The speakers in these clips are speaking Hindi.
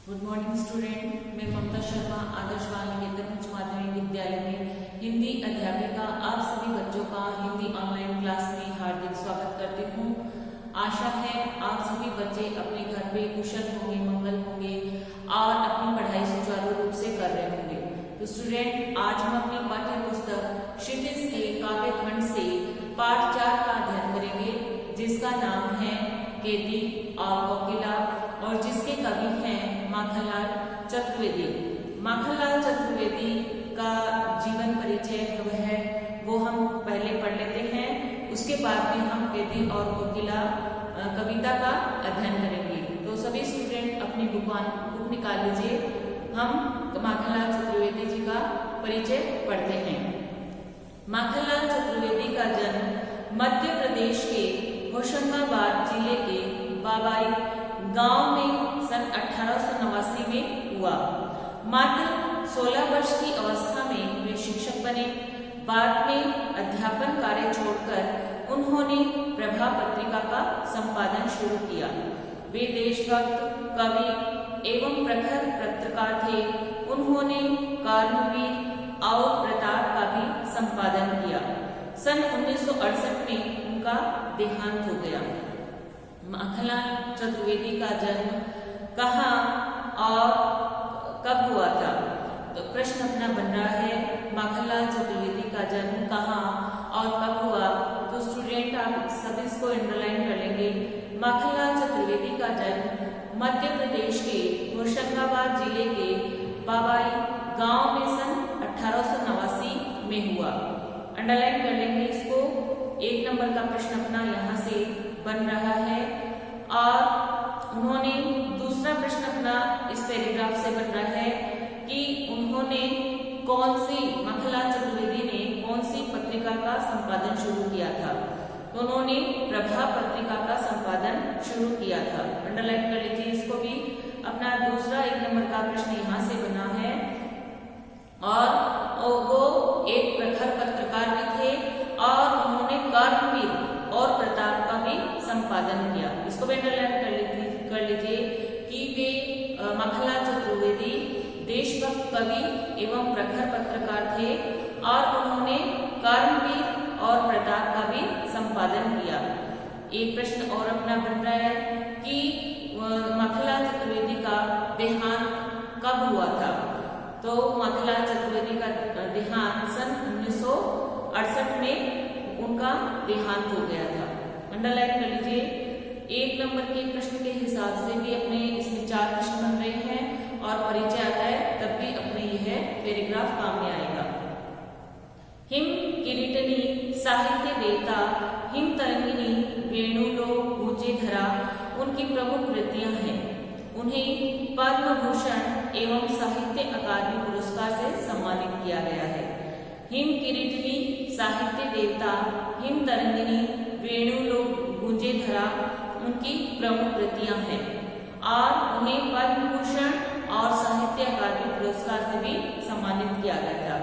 गुड मॉर्निंग स्टूडेंट, मैं ममता शर्मा आदर्श बाल निकेतन उच्च माध्यमिक विद्यालय में हिंदी अध्यापिका आप सभी बच्चों का हिंदी ऑनलाइन क्लास में हार्दिक स्वागत करती हूँ। आशा है आप सभी बच्चे अपने घर पे कुशल होंगे, मंगल होंगे और अपनी पढ़ाई सुचारू रूप से कर रहे होंगे। तो स्टूडेंट, आज हम अपनी पाठ्य पुस्तक क्षितिज के काव्य खंड से पाठ 4 का अध्ययन करेंगे, जिसका नाम है कैदी और कोकिला और जिसके कवि हैं माखनलाल चतुर्वेदी। माखनलाल चतुर्वेदी का जीवन परिचय जो है वो हम पहले पढ़ लेते हैं, उसके बाद में हम कैदी और कोकिला कविता का अध्ययन करेंगे। तो सभी स्टूडेंट अपनी बुक निकाल लीजिए, हम माखनलाल चतुर्वेदी जी का परिचय पढ़ते हैं। माखनलाल चतुर्वेदी का जन्म मध्य प्रदेश के होशंगाबाद जिले के बाबाई गांव में सन 1889 में हुआ। मात्र 16 वर्ष की अवस्था में वे शिक्षक बने। बाद में अध्यापन कार्य छोड़कर उन्होंने प्रभा पत्रिका का संपादन शुरू किया। वे देशभक्त, कवि एवं प्रखर पत्रकार थे। उन्होंने कर्मवीर और प्रताप का भी संपादन किया। सन 1968 में उनका देहांत हो गया। माखनलाल चतुर्वेदी का जन्म कहाँ और कब हुआ था? तो प्रश्न अपना बन रहा है, माखनलाल चतुर्वेदी का जन्म कहाँ और कब हुआ? तो स्टूडेंट आप सब इसको अंडरलाइन कर लेंगे। माखनलाल चतुर्वेदी का जन्म मध्य प्रदेश के होशंगाबाद जिले के बाबाई गांव में सन 1889 में हुआ। अंडरलाइन कर लेंगे इसको। 1 नंबर का प्रश्न अपना यहाँ से बन रहा है। और उन्होंने दूसरा प्रश्न अपना इस पैराग्राफ से बन रहा है कि उन्होंने माखनलाल चतुर्वेदी ने कौन सी पत्रिका का संपादन शुरू किया था? तो उन्होंने प्रभा पत्रिका का संपादन शुरू किया था। अंडरलाइन कर लीजिए इसको भी। अपना दूसरा 1 नंबर का प्रश्न यहाँ से बना है और वो एक प्रखर पत्रकार भी थे और उन्होंने कर्मवीर और प्रताप का भी संपादन किया। इसको भी अंडरलाइन कर लीजिए कि वे माखनलाल चतुर्वेदी देशभक्त, कवि एवं प्रखर पत्रकार थे और उन्होंने कर्मवीर और प्रताप का भी संपादन किया। एक प्रश्न और अपना बन रहा है कि माखनलाल चतुर्वेदी का देहांत कब हुआ था? तो माखनलाल चतुर्वेदी का देहांत सन 1968 में उनका देहांत हो गया था। अंडरलाइन कर लीजिए। 1 नंबर के प्रश्न के हिसाब से भी अपने इसमें 4 प्रश्न बन रहे हैं और परिचय आता है तब भी अपने यह पैराग्राफ काम में आएगा। हिम किरीटनी साहित्य देवता, हिम तरंगिनी, वेणुलो, गूंजे धरा उनकी प्रमुख कृतियां हैं। उन्हें पद्म भूषण एवं साहित्य अकादमी पुरस्कार से सम्मानित किया गया है। हिम किरीटनी साहित्य देवता, हिम तरंगिनी, वेणुलो, गूंजे धरा उनकी प्रमुख कृतियां हैं और उन्हें पद्म भूषण और साहित्य अकादमी पुरस्कार से भी सम्मानित किया गया था।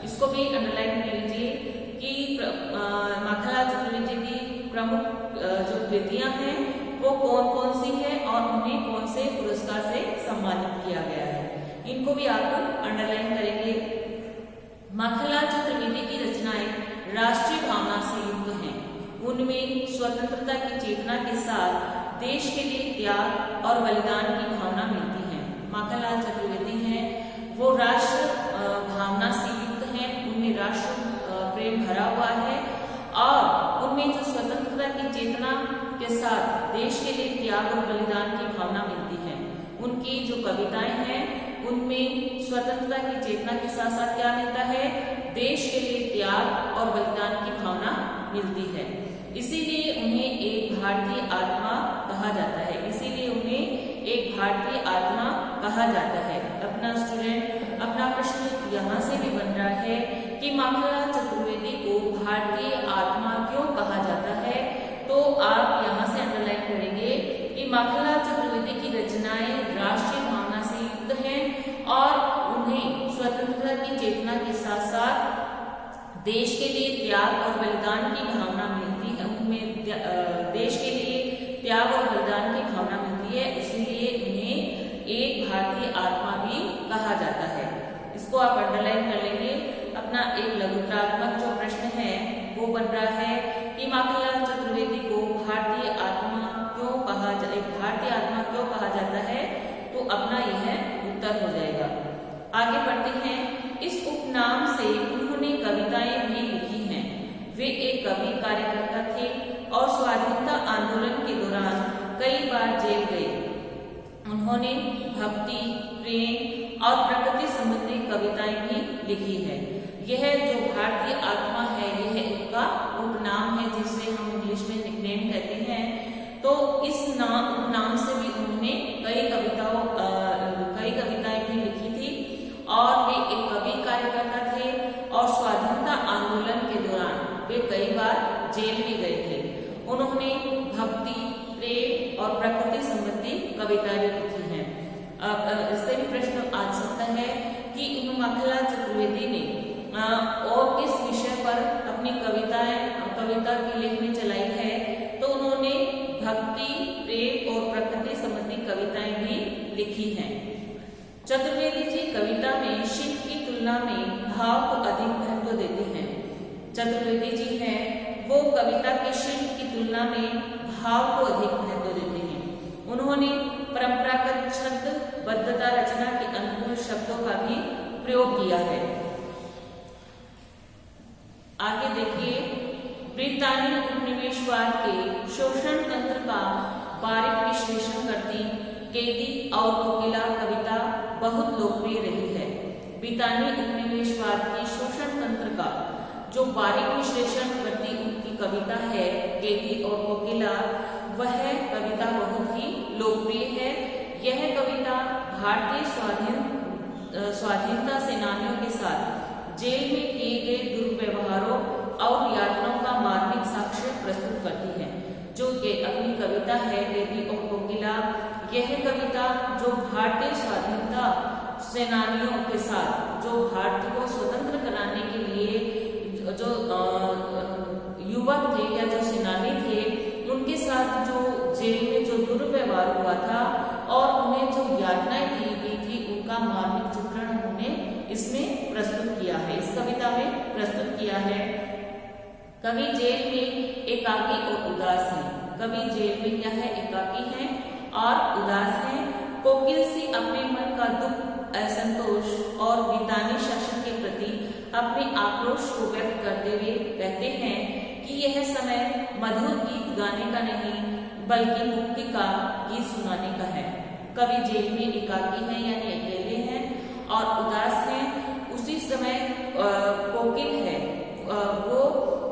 इसको भी अंडरलाइन कर लीजिए कि माखनलाल चतुर्वेदी की प्रमुख जो कृतियां हैं वो कौन कौन सी है और उन्हें कौन से पुरस्कार से सम्मानित किया गया है। इनको भी आप अंडरलाइन करेंगे। माखनलाल चतुर्वेदी की रचनाएं राष्ट्रीय भावना से युक्त हैं। उनमें स्वतंत्रता की चेतना के साथ देश के लिए त्याग और बलिदान की भावना मिलती है। माखनलाल चतुर्वेदी हैं वो राष्ट्र भावना से युक्त हैं, उनमें राष्ट्र प्रेम भरा हुआ है और उनमें जो स्वतंत्रता की चेतना के साथ देश के लिए त्याग और बलिदान की भावना मिलती है। उनकी जो कविताएं हैं उनमें स्वतंत्रता की चेतना के साथ साथ क्या मिलता है? देश के लिए त्याग और बलिदान की भावना मिलती है। इसीलिए उन्हें एक भारतीय आत्मा कहा जाता है। इसीलिए उन्हें एक भारतीय आत्मा कहा जाता है। अपना स्टूडेंट अपना प्रश्न यहाँ से भी बन रहा है कि माखनलाल चतुर्वेदी को भारतीय आत्मा क्यों कहा जाता है? तो आप यहाँ से अंडरलाइन करेंगे कि माखनलाल चतुर्वेदी की रचनाएं राष्ट्रीय भावना से युक्त हैं और उन्हें स्वतंत्रता की चेतना के साथ साथ देश के लिए त्याग और बलिदान की भावना मिलती है। उनमें देश के लिए त्याग और बलिदान की भावना मिलती है, इसलिए उन्हें एक भारतीय अपना यह उत्तर हो जाएगा। आगे बढ़ते हैं। इस उपनाम से उन्होंने कविताएं भी लिखी हैं। वे एक कवि कार्यकर्ता थे और स्वाधीनता आंदोलन के दौरान कई बार जेल गए। उन्होंने भक्ति, प्रेम और प्रकृति संबंधी कविताएं भी लिखी है। यह जो भारतीय आत्मा है, यह इनका उपनाम है, जिसे हम इंग्लिश में निकनेम कहते हैं। तो इस उपनाम से भी उन्होंने कई कविताएं भी लिखी थी और वे एक कवि कार्यकर्ता थे और स्वाधीनता आंदोलन के दौरान वे कई बार जेल भी गए थे। उन्होंने भक्ति, प्रेम और प्रकृति संबंधी कविताएं लिखी हैं। इससे भी प्रश्न आ सकता है कि माखनलाल चतुर्वेदी ने और किस विषय पर अपनी कविता की लेखनी चलाई है। तो उन्होंने भक्ति, प्रेम और प्रकृति संबंधी कविताएं भी लिखी हैं। चतुर्वेदी जी कविता में शिल्प की तुलना में भाव को अधिक महत्व देते हैं। चतुर्वेदी जी हैं वो कविता के शिल्प की तुलना में भाव को अधिक महत्व देते हैं। उन्होंने परंपरागत छंदबद्धता रचना के अनुकूल शब्दों का भी प्रयोग किया है। आगे देखिए। ब्रितानी उपनिवेशवाद के शोषण तंत्र का बारीक विश्लेषण करती कैदी और कोकिला कविता बहुत लोकप्रिय रही है। ब्रितानी उपनिवेशवाद की शोषण तंत्र का जो बारीक विश्लेषण करती उनकी कविता है कैदी और कोकिला, वह कविता बहुत ही लोकप्रिय है। यह कविता भारतीय स्वाधीनता सेनानियों के साथ जेल में किए गए दुर्व्यवहारों और यातनाओं का मार्मिक साक्ष्य प्रस्तुत करती है। जो कि अपनी कविता है कैदी और कोकिला, यह कविता जो भारतीय स्वाधीनता सेनानियों के साथ, जो भारत को स्वतंत्र कराने के लिए जो युवक थे या जो सेनानी थे, उनके साथ जो जेल में जो दुर्व्यवहार हुआ था और उन्हें जो यातनाएं दी गई थी, उनका मार्मिक चित्रण उन्होंने इसमें प्रस्तुत किया है, इस कविता में प्रस्तुत किया है। कवि जेल में एकाकी और उदास है। कवि जेल में क्या है? एकाकी है और उदास है। कोकिल सी अपने मन का दुख, असंतोष और ब्रितानी शासन के प्रति अपने आक्रोश को व्यक्त करते हुए कहते हैं कि यह समय मधुर गीत गाने का नहीं बल्कि मुक्ति का गीत सुनाने का है। कवि जेल में एकाकी है यानी अकेले हैं और उदास हैं। उसी समय कोकिल है, वो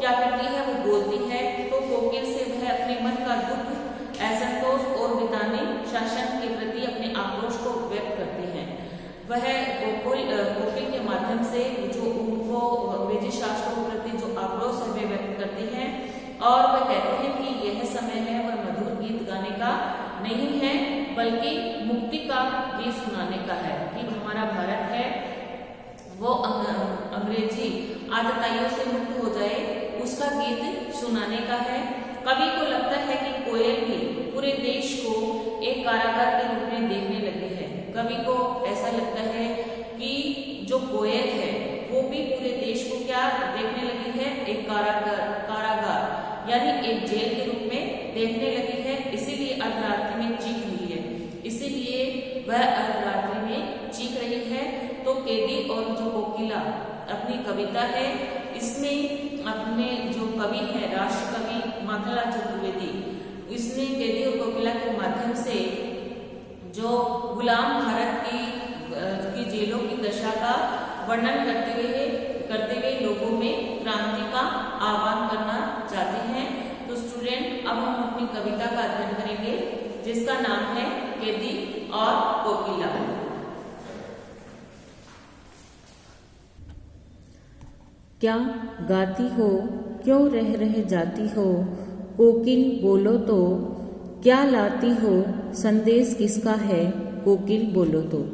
क्या करती है? वो बोलती है। तो कोकिल से वह अपने मन का दुख, असंतोष और ब्रितानी शासन के प्रति अपने आक्रोश को व्यक्त करती हैं। वह कोकिल के माध्यम से जो उनको अंग्रेजी शासकों के प्रति जो आक्रोश है वे व्यक्त करते हैं और वह कहते हैं कि यह समय है वह मधुर गीत गाने का नहीं है बल्कि मुक्ति का गीत सुनाने का है। कि हमारा भारत है वो अंग्रेजी आतताइयों से मुक्त हो जाए, उसका गीत सुनाने का है। कवि को लगता है कि कोयल भी पूरे देश को एक कारागार के रूप में देखने लगी है। कवि को ऐसा लगता है कि जो कोयल है वो भी पूरे देश को क्या देखने लगी है? एक कारागार यानी एक जेल के रूप में देखने लगी है। इसीलिए अर्धरात्रि में चीख रही है, इसीलिए वह अर्धरात्रि में चीख रही है। तो कैदी और जो कोकिला अपनी कविता है, इसमें अपने जो कवि है राष्ट्र कवि माखनलाल चतुर्वेदी, इसने कैदी और कोकिला के माध्यम से जो गुलाम भारत की जेलों की दशा का वर्णन करते हुए लोगों में क्रांति का आह्वान करना चाहते हैं। तो स्टूडेंट, अब हम अपनी कविता का अध्ययन करेंगे जिसका नाम है कैदी और कोकिला। क्या गाती हो, क्यों रह जाती हो, कोकिल बोलो तो, क्या लाती हो, संदेश किसका है, कोकिल बोलो तो।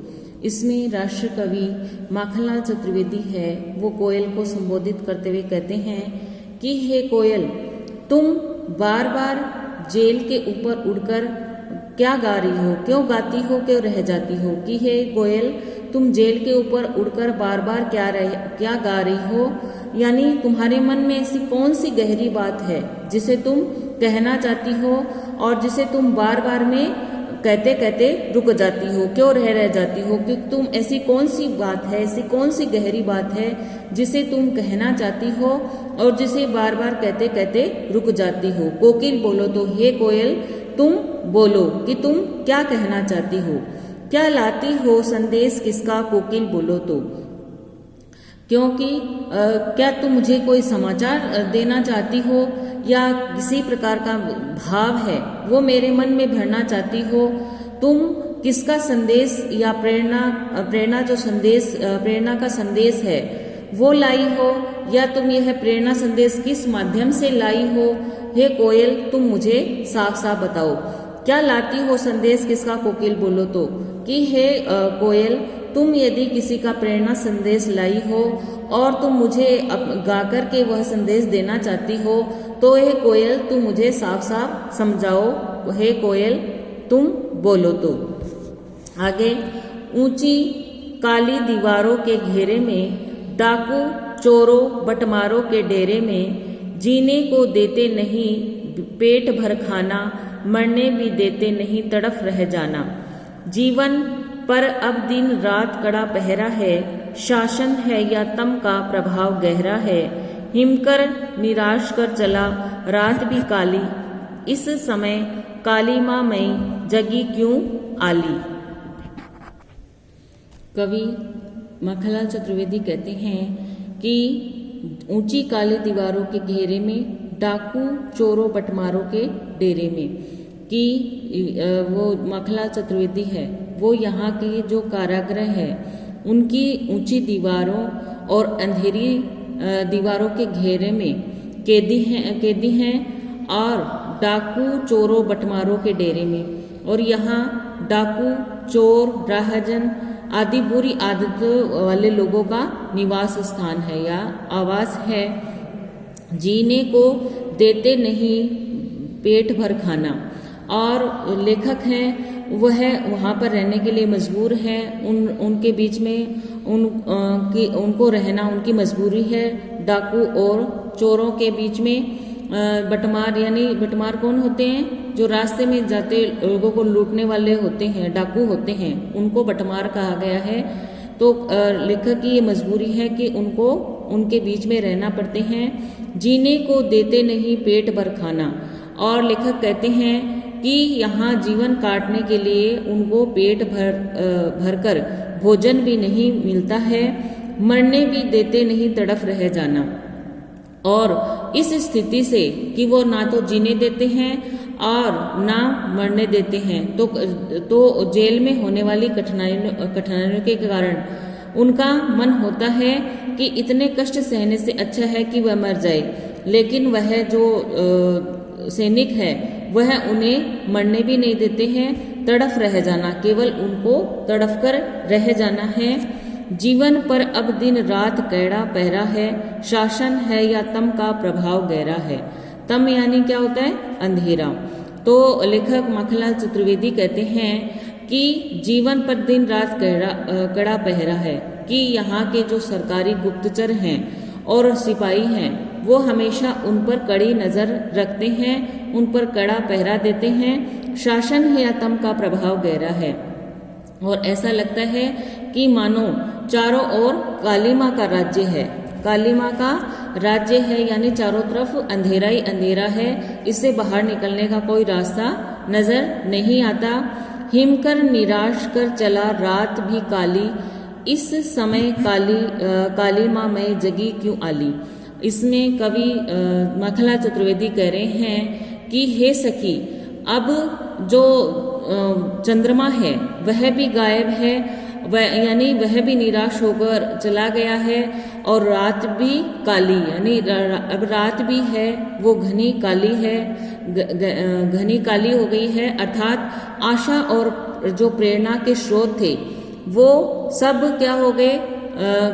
इसमें राष्ट्र कवि माखनलाल चतुर्वेदी है, वो कोयल को संबोधित करते हुए कहते हैं कि हे कोयल, तुम बार बार जेल के ऊपर उड़कर क्या गा रही हो, क्यों गाती हो, क्यों रह जाती हो। कि हे कोयल, तुम जेल के ऊपर उड़कर बार बार क्या गा रही हो, यानी तुम्हारे मन में ऐसी कौन सी गहरी बात है जिसे तुम कहना चाहती हो और जिसे तुम बार बार में कहते कहते रुक जाती हो, क्यों रह जाती हो, कि तुम ऐसी कौन सी बात है, ऐसी कौन सी गहरी बात है जिसे तुम कहना चाहती हो और जिसे बार बार कहते कहते रुक जाती हो। कोकिल बोलो तो, हे कोयल तुम बोलो कि तुम क्या कहना चाहती हो, क्या लाती हो संदेश किसका, कोकिल बोलो तो। क्योंकि क्या तुम मुझे कोई समाचार देना चाहती हो या किसी प्रकार का भाव है वो मेरे मन में भरना चाहती हो। तुम किसका संदेश या प्रेरणा जो संदेश, प्रेरणा का संदेश है वो लाई हो, या तुम यह प्रेरणा संदेश किस माध्यम से लाई हो। हे कोयल तुम मुझे साफ साफ बताओ, क्या लाती हो संदेश किसका, कोकिल बोलो तो। कि हे कोयल तुम यदि किसी का प्रेरणा संदेश लाई हो और तुम मुझे गा कर के वह संदेश देना चाहती हो, तो हे कोयल तुम मुझे साफ साफ समझाओ, हे कोयल तुम बोलो तो। आगे, ऊंची काली दीवारों के घेरे में, डाकू चोरों बटमारों के डेरे में, जीने को देते नहीं पेट भर खाना, मरने भी देते नहीं तड़फ रह जाना। जीवन पर अब दिन रात कड़ा पहरा है, शासन है या तम का प्रभाव गहरा है। हिमकर निराश कर चला रात भी काली, इस समय काली माँ मैं जगी क्यों आली। कवि मखनलाल चतुर्वेदी कहते हैं कि ऊंची काली दीवारों के घेरे में, डाकू चोरों बटमारों के डेरे में, कि वो मखनलाल चतुर्वेदी है वो यहाँ के जो कारागृह है उनकी ऊंची दीवारों और अंधेरी दीवारों के घेरे में कैदी हैं और डाकू चोरों बटमारों के डेरे में। और यहाँ डाकू चोर राहजन आदि बुरी आदतों वाले लोगों का निवास स्थान है या आवास है। जीने को देते नहीं पेट भर खाना, और लेखक हैं वह वहाँ पर रहने के लिए मजबूर हैं। उनके बीच में उनको रहना उनकी मजबूरी है। डाकू और चोरों के बीच में बटमार, यानी बटमार कौन होते हैं, जो रास्ते में जाते लोगों को लूटने वाले होते हैं, डाकू होते हैं, उनको बटमार कहा गया है। तो लेखक की ये मजबूरी है कि उनको उनके बीच में रहना पड़ते हैं। जीने को देते नहीं पेट भर खाना, और लेखक कहते हैं कि यहाँ जीवन काटने के लिए उनको पेट भरकर भोजन भी नहीं मिलता है, मरने भी देते नहीं तड़फ रह जाना। और इस स्थिति से कि वो ना तो जीने देते हैं और ना मरने देते हैं, तो जेल में होने वाली कठिनाइयों के कारण उनका मन होता है कि इतने कष्ट सहने से अच्छा है कि वह मर जाए। लेकिन वह जो सैनिक है वह उन्हें मरने भी नहीं देते हैं, तड़फ रह जाना, केवल उनको तड़फ कर रह जाना है। जीवन पर अब दिन रात कैड़ा पहरा है, शासन है या तम का प्रभाव गहरा है। तम यानी क्या होता है, अंधेरा। तो लेखक मखनलाल चतुर्वेदी कहते हैं कि जीवन पर दिन रात कड़ा पहरा है, कि यहाँ के जो सरकारी गुप्तचर हैं और सिपाही हैं वो हमेशा उन पर कड़ी नज़र रखते हैं, उन पर कड़ा पहरा देते हैं। शासन है या तम का प्रभाव गहरा है, और ऐसा लगता है कि मानो चारों ओर काली माँ का राज्य है, काली माँ का राज्य है, यानी चारों तरफ अंधेरा ही अंधेरा है, इससे बाहर निकलने का कोई रास्ता नजर नहीं आता। हिमकर निराश कर चला रात भी काली, इस समय काली माँ मैं जगी क्यों आली। इसमें कवि मखनलाल चतुर्वेदी कह रहे हैं कि हे सखी, अब जो चंद्रमा है वह भी गायब है, यानी वह भी निराश होकर चला गया है, और रात भी काली, यानी अब रात भी है वो घनी काली है, घनी काली हो गई है। अर्थात आशा और जो प्रेरणा के स्रोत थे वो सब क्या हो गए,